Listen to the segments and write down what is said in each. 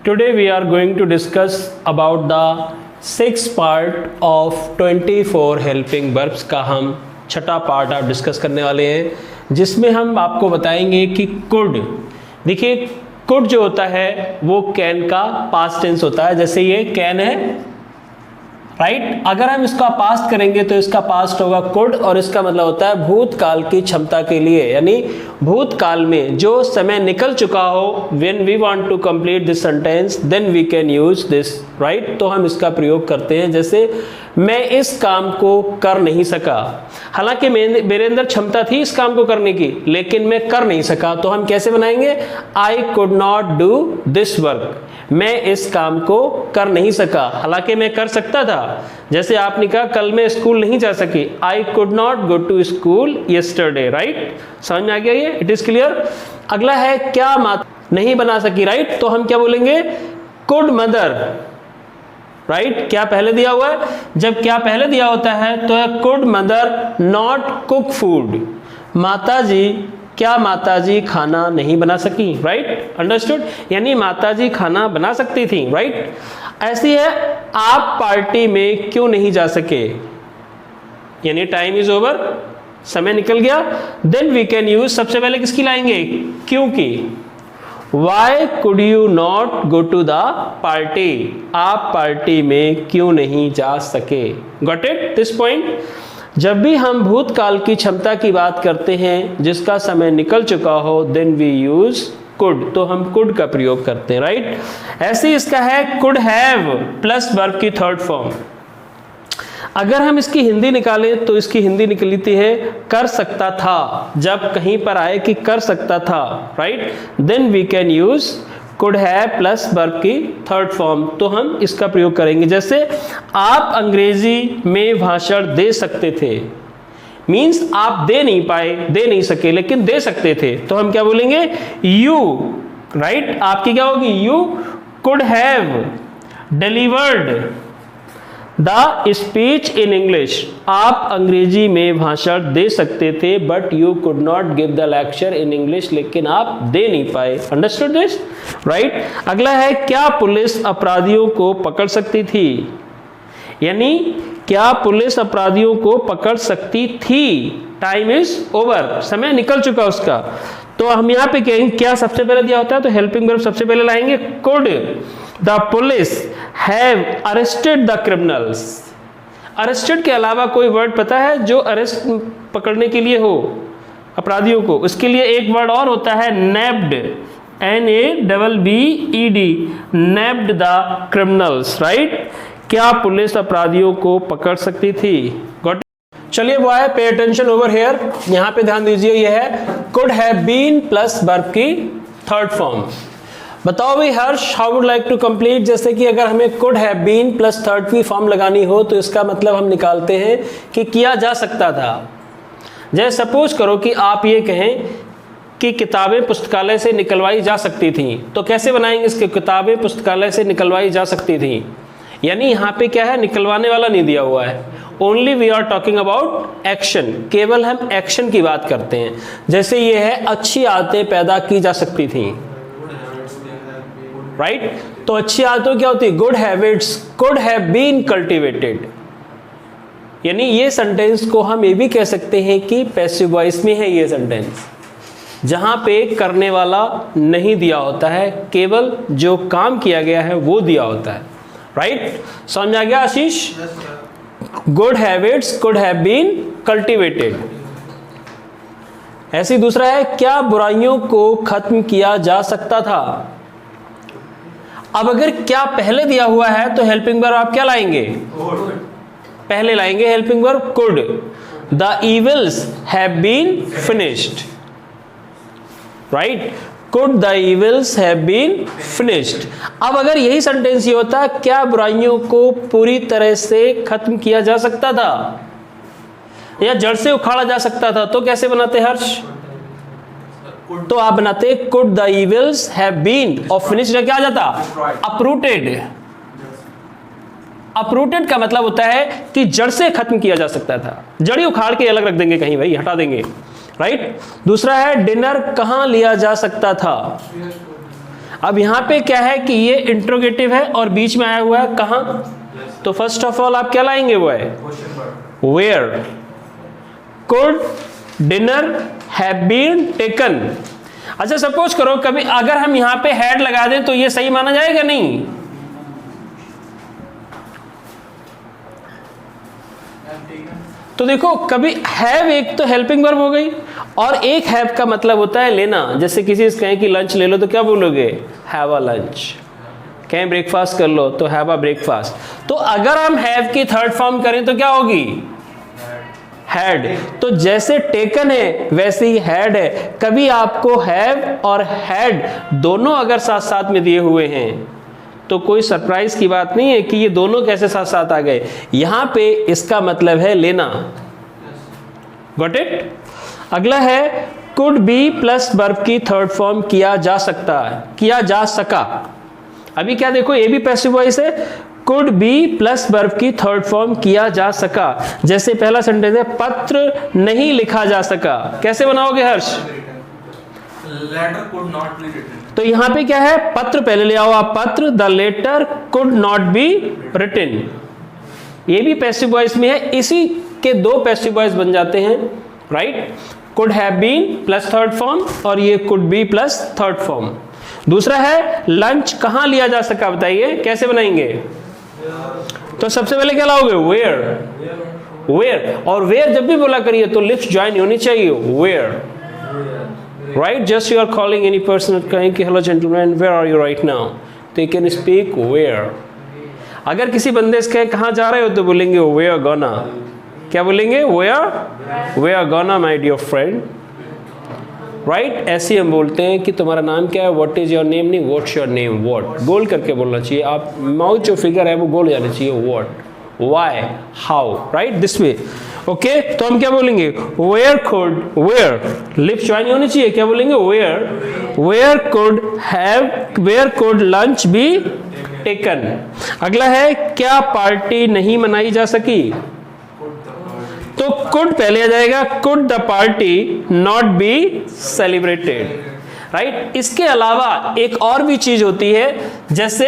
Today we are going to discuss about the sixth part of 24 helping verbs का हम छठा part आप discuss करने वाले हैं, जिसमें हम आपको बताएंगे कि could, देखिए could जो होता है वो can का past tense होता है। जैसे ये can है, राइट अगर हम इसका पास्ट करेंगे तो इसका पास्ट होगा कुड, और इसका मतलब होता है भूतकाल की क्षमता के लिए, यानी भूतकाल में जो समय निकल चुका हो। When we want to complete this sentence then we can use this, right. तो हम इसका प्रयोग करते हैं, जैसे मैं इस काम को कर नहीं सका, हालांकि मेरे अंदर क्षमता थी इस काम को करने की लेकिन मैं कर नहीं सका, तो हम कैसे बनाएंगे, आई could not do this work, मैं इस काम को कर नहीं सका हालांकि मैं कर सकता था। जैसे आपने कहा कल मैं स्कूल नहीं जा सकी, I could not go to school yesterday, right. समझ में आ गया ये, इट इज क्लियर। अगला है क्या माता नहीं बना सकी, राइट। तो हम क्या बोलेंगे, कुड मदर, राइट। क्या पहले दिया हुआ है, जब क्या पहले दिया होता है तो है could mother not cook food, माताजी क्या माताजी खाना नहीं बना सकी, राइट। अंडरस्टूड, यानी माताजी खाना बना सकती थी, राइट। ऐसी है आप पार्टी में क्यों नहीं जा सके, यानी टाइम इज ओवर, समय निकल गया। देन वी कैन यूज, सबसे पहले किसकी लाएंगे, क्योंकि why could you not go to the party, आप पार्टी में क्यों नहीं जा सके। Got it this point. जब भी हम भूतकाल की क्षमता की बात करते हैं जिसका समय निकल चुका हो, देन वी यूज कुड, तो हम कुड का प्रयोग करते हैं, राइट। ऐसे इसका है कुड हैव प्लस वर्ब की थर्ड फॉर्म। अगर हम इसकी हिंदी निकालें तो इसकी हिंदी निकलती है कर सकता था, जब कहीं पर आए कि कर सकता था, right, then we can use could have plus verb की थर्ड फॉर्म, तो हम इसका प्रयोग करेंगे। जैसे आप अंग्रेजी में भाषण दे सकते थे, मीन्स आप दे नहीं पाए, दे नहीं सके लेकिन दे सकते थे, तो हम क्या बोलेंगे, यू, राइट। आपकी क्या होगी, you could have delivered the speech in English, आप अंग्रेजी में भाषण दे सकते थे but you could not give the lecture in English, लेकिन आप दे नहीं पाए। Understood this, right. अगला है क्या पुलिस अपराधियों को पकड़ सकती थी, यानी क्या पुलिस अपराधियों को पकड़ सकती थी, टाइम इज ओवर, समय निकल चुका उसका। तो हम यहाँ पे कहेंगे क्या सबसे पहले दिया होता है तो हेल्पिंग वर्ब सबसे पहले लाएंगे, could the police have arrested the criminals. Arrested के अलावा कोई वर्ड पता है जो अरेस्ट पकड़ने के लिए हो अपराधियों को, उसके लिए एक वर्ड और होता है नैप्ड, NABBED, नैप्ड द क्रिमिनल्स, राइट। क्या पुलिस अपराधियों को पकड़ सकती थी, गॉट। चलिए वो है पे अटेंशन ओवर हेयर, यहां पे ध्यान दीजिए, ये है could have been plus verb की थर्ड फॉर्म। बताओ भाई Harsh, how would like to complete. जैसे कि अगर हमें could have been plus third की फॉर्म लगानी हो तो इसका मतलब हम निकालते हैं कि किया जा सकता था। जैसे सपोज करो कि आप ये कहें कि किताबें पुस्तकालय से निकलवाई जा सकती थी, तो कैसे बनाएंगे इसके, किताबें पुस्तकालय से निकलवाई जा सकती थी, यानी यहाँ पे क्या है, निकलवाने वाला नहीं दिया हुआ है, only we are talking about action, केवल हम एक्शन की बात करते हैं। जैसे ये है अच्छी आदतें पैदा की जा सकती थी, राइट। तो अच्छी आदतें क्या होती है, good habits could have been cultivated, यानी ये सेंटेंस को हम ये भी कह सकते हैं कि पैसिव वॉइस में है ये सेंटेंस, जहां पे करने वाला नहीं दिया होता है, केवल जो काम किया गया है वो दिया होता है, राइट। समझ आ गया Ashish, good habits could have been cultivated. ऐसी दूसरा है क्या बुराइयों को खत्म किया जा सकता था। अब अगर क्या पहले दिया हुआ है तो हेल्पिंग वर्ब आप क्या लाएंगे, पहले लाएंगे helping verb could, the evils have been finished, right, could the evils have been finished. अब अगर यही सेंटेंस ये होता क्या बुराइयों को पूरी तरह से खत्म किया जा सकता था या जड़ से उखाड़ा जा सकता था, तो कैसे बनाते हर्ष, तो आप बनाते could the evils have been, और फिनिश्ड क्या आ जाता, अपरूटेड। अपरूटेड का मतलब होता है कि जड़ से खत्म किया जा सकता था, जड़ी उखाड़ के अलग रख देंगे कहीं, भाई हटा देंगे, राइट। दूसरा है डिनर कहां लिया जा सकता था। अब यहाँ पे क्या है कि ये इंट्रोगेटिव है और बीच में आया हुआ है कहाँ, तो फर्स्ट ऑफ ऑल आप क्या लाएंगे, वो है where could dinner have been taken. अच्छा सपोज करो कभी अगर हम यहाँ पे हैड लगा दें तो ये सही माना जाएगा, नहीं? तो देखो कभी हैव एक तो हेल्पिंग वर्ब हो गई और एक हैव का मतलब होता है लेना। जैसे किसी से कहें कि लंच ले लो तो क्या बोलोगे, हैव अ लंच। कहें ब्रेकफास्ट कर लो तो हैव अ ब्रेकफास्ट। तो अगर हम हैव की थर्ड फॉर्म करें तो क्या होगी, हैड। तो जैसे टेकन है वैसे ही हैड है। कभी आपको हैव और हैड दोनों अगर साथ साथ में दिए हुए हैं तो कोई सरप्राइज की बात नहीं है कि ये दोनों कैसे साथ साथ आ गए। यहां पे इसका मतलब है लेना। Got it. अगला है कुड बी प्लस वर्ब की थर्ड फॉर्म किया जा सकता है, किया जा सका। अभी क्या देखो ये भी पैसिव वॉइस है, कुड बी प्लस वर्ब की थर्ड फॉर्म किया जा सका। जैसे पहला सेंटेंस है पत्र नहीं लिखा जा सका, कैसे बनाओगे Harsh, letter could not be written. तो यहां पे क्या है, पत्र पहले ले आओ आप, पत्र the letter could not be written. ये भी पैसिव वॉइस में है, इसी के दो पैसिव वॉइस बन जाते हैं, right. Could have been plus third form और ये could be plus third form. दूसरा है लंच कहां लिया जा सका, बताइए कैसे बनाएंगे। तो सबसे पहले क्या लाओगे, वेयर। वेयर, और वेयर जब भी बोला करिए तो लिप्स ज्वाइन होनी चाहिए, where, right. Just you are calling any person, कहें कि hello gentleman where are you right now, they can speak where. अगर किसी बंदे से कहे कहां जा रहे हो तो बोलेंगे वेयर गोना। क्या बोलेंगे, where gonna my dear friend, right. ऐसे हम बोलते हैं कि तुम्हारा नाम क्या है, व्हाट इज योर नेम, नहीं व्हाट्स योर नेम, व्हाट गोल करके बोलना चाहिए। आप माउथ जो फिगर है वो गोल जाना चाहिए, what, why, how, right, this way. Okay, तो हम क्या बोलेंगे, where could, where lips join होनी चाहिए, क्या बोलेंगे, where could have, where could lunch be taken. अगला है क्या पार्टी नहीं मनाई जा सकी, तो कुड पहले आ जाएगा, could the party not be celebrated, right. इसके अलावा एक और भी चीज होती है, जैसे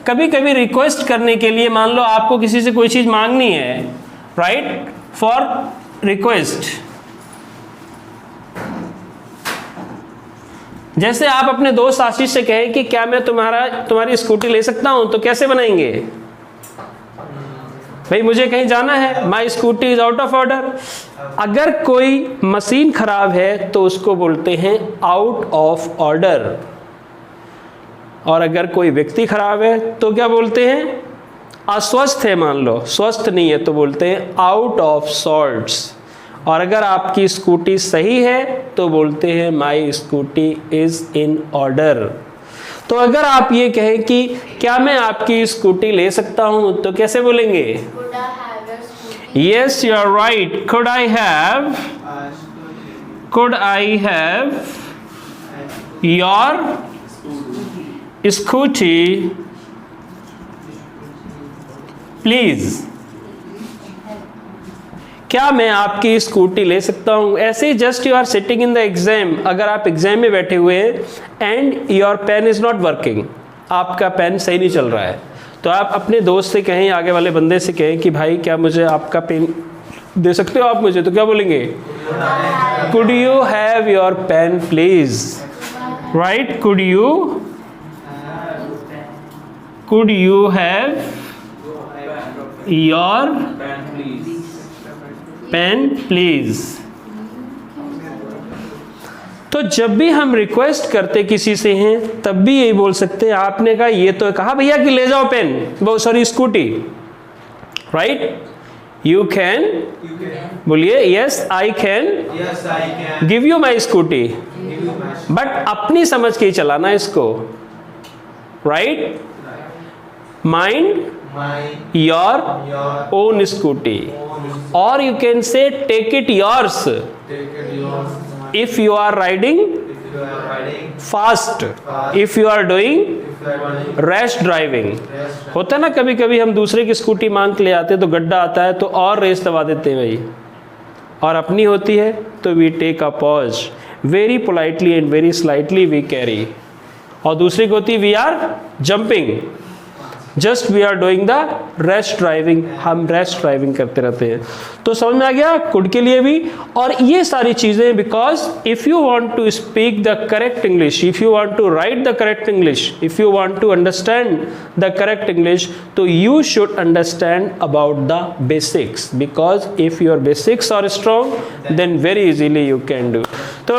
कभी कभी रिक्वेस्ट करने के लिए, मान लो आपको किसी से कोई चीज मांगनी है, राइट, फॉर रिक्वेस्ट। जैसे आप अपने दोस्त आशीष से कहें कि क्या मैं तुम्हारी स्कूटी ले सकता हूं, तो कैसे बनाएंगे, भाई मुझे कहीं जाना है, माई scooty is out of order. अगर कोई मशीन खराब है तो उसको बोलते हैं आउट ऑफ ऑर्डर, और अगर कोई व्यक्ति खराब है तो क्या बोलते हैं, अस्वस्थ है, मान लो स्वस्थ नहीं है तो बोलते हैं आउट ऑफ सॉर्ट्स। और अगर आपकी स्कूटी सही है तो बोलते हैं माई स्कूटी इज इन ऑर्डर। तो अगर आप ये कहें कि क्या मैं आपकी स्कूटी ले सकता हूं तो कैसे बोलेंगे, yes you are right, could I have your scooty please, क्या मैं आपकी स्कूटी ले सकता हूं। ऐसे ही just you are sitting in the exam, अगर आप एग्जाम में बैठे हुए हैं and your pen is not working, आपका पेन सही नहीं चल रहा है, तो आप अपने दोस्त से कहें, आगे वाले बंदे से कहें कि भाई क्या मुझे आपका पेन दे सकते हो आप मुझे, तो क्या बोलेंगे, could you have your pen please, right, could you have your pen please. तो जब भी हम रिक्वेस्ट करते किसी से हैं तब भी यही बोल सकते हैं। आपने कहा, ये तो कहा भैया कि ले जाओ pen, sorry scooty, right, you can, बोलिए yes I can give you my scooty, but अपनी समझ के ही चलाना इसको, right, mind your own scooty, or you can say take it yours if you are riding fast, if you are doing rash driving। होता है ना कभी कभी हम दूसरे की स्कूटी मांग के ले आते हैं तो गड्ढा आता है तो और रेस दबा देते हैं भाई, और अपनी होती है तो we take a pause, very politely and very slightly we carry, और दूसरी को होती we are jumping, just we are doing the rest driving, हम रेस्ट ड्राइविंग करते रहते हैं। तो समझ में आ गया कुड के लिए भी। और ये सारी चीजें, because if you want to speak the correct English, if you want to write the correct English, if you want to understand the correct English, तो you should understand about the basics, because if your basics are strong then very easily you can do. तो